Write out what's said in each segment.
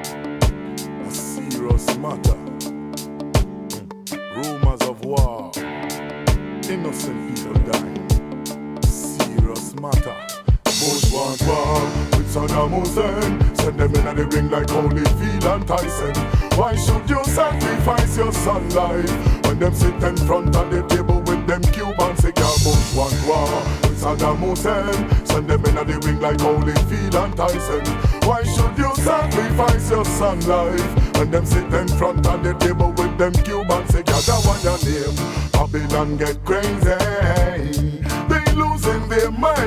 A serious matter. Rumors of war. Innocent people dying. Serious matter. Bush want war with Saddam Hussein. Send them in the ring like Holyfield and Tyson. Why should you sacrifice your son life when them sit in front of the table with them Cubans? Say, yeah, Bush want war with Saddam Hussein. Send them in the ring like Holyfield and Tyson. Why should you sacrifice your son life when them sit in front of the table with them Cubans? Say, yeah, that one your name. Babylon get crazy. They losing their mind.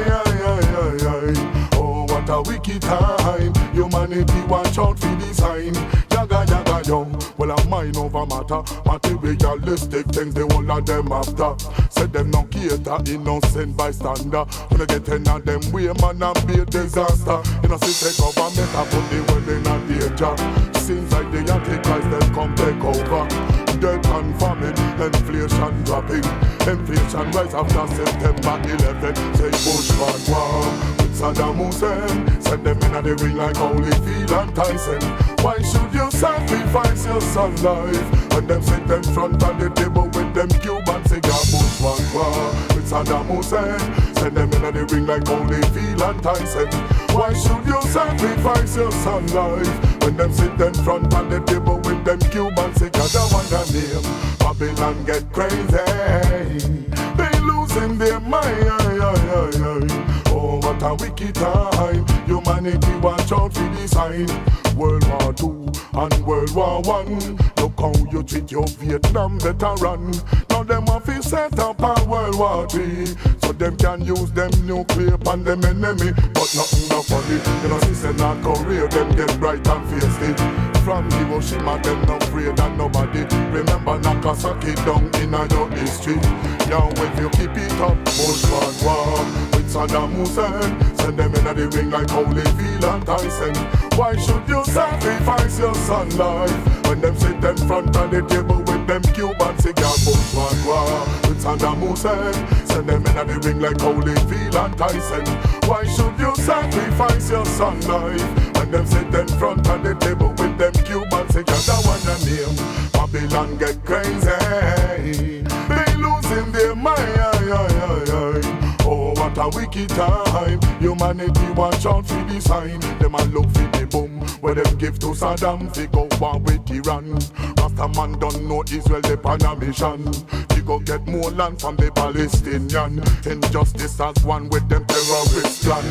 Oh, what a wicked time. Humanity watch out for design. Yaga yaga yo. Well, a mind over matter. Materialistic things, the whole of them after. Said them no cater, innocent bystander. When I get in of them way, man, and be a disaster. You know, see, take over, make up on the world in a danger. Seems like the Antichrist, them come take over. Death and famine, inflation dropping. Inflation rise after September 11. Say Bush want war with Saddam Hussein. Send them in the ring like Holyfield and Tyson. Why should you sacrifice your son life when them sit in front of the table with them Cubans? Say yeah, Bush want war with Saddam Hussein. Send them in the ring like Holyfield and Tyson. Why should you sacrifice your son life when them sit in front of the table with them Cubans? Say yeah, that one your name. Babylon get crazy. They losing their mind. Oh, what a wicked time. Humanity watch out for design. World War II and World War I. Look how you treat your Vietnam veteran. Now them have to set up a World War III, so them can use them nuclear on them enemy. But nothing no funny. You know, since in North Korea, them get bright and feisty. From Hiroshima, them no afraid of nobody. Remember Nagasaki down in your history. Now if you keep it up, Bush want war with Saddam Hussein. Send them in the ring like Holyfield and Tyson. Why should you sacrifice your son life when them sit in front of the table with them Cubans? Say yeah, Bush want war with Saddam Hussein. Send them in the ring like Holyfield and Tyson. Why should you sacrifice your son life when them sit in front of the table with them Cubans? Say yeah, that one your name. Babylon get crazy. They losing their mind. Oh, what a wicked time. Humanity watch out for the sign. Them a look for the boom where them give to Saddam. They go war with Iran. After man don't know Israel they on a mission. They go get more land from the Palestinian. Injustice as one with them terrorist plan.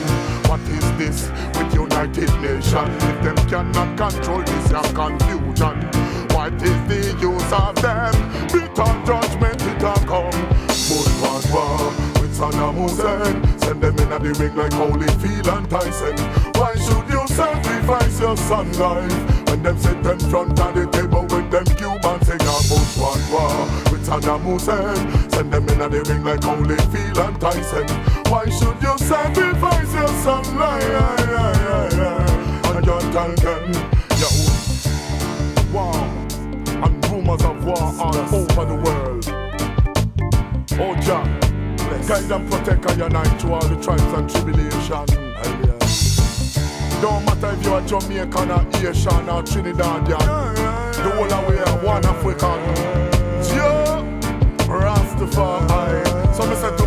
What is this with United Nations? If them cannot control this have confusion. What is the use of them? Bitter judgment it a come. Bush want war with Saddam Hussein. Send them in the ring like Holyfield and Tyson. Why should you sacrifice your son life when them sit in front of the table with them Cubans? Say yeah, Bush want war with Saddam Hussein. Send them in the ring like Holyfield and Tyson. Why should you sacrifice your son life? And you tell them, yo, wow. And rumors of war all over the world. Oh Jah, guide and protect and unite to all the tribes and tribulation. Don't matter if you're a Jamaican or Haitian or Trinidadian. The whole of we are one African. Jah, Rastafari. So me say to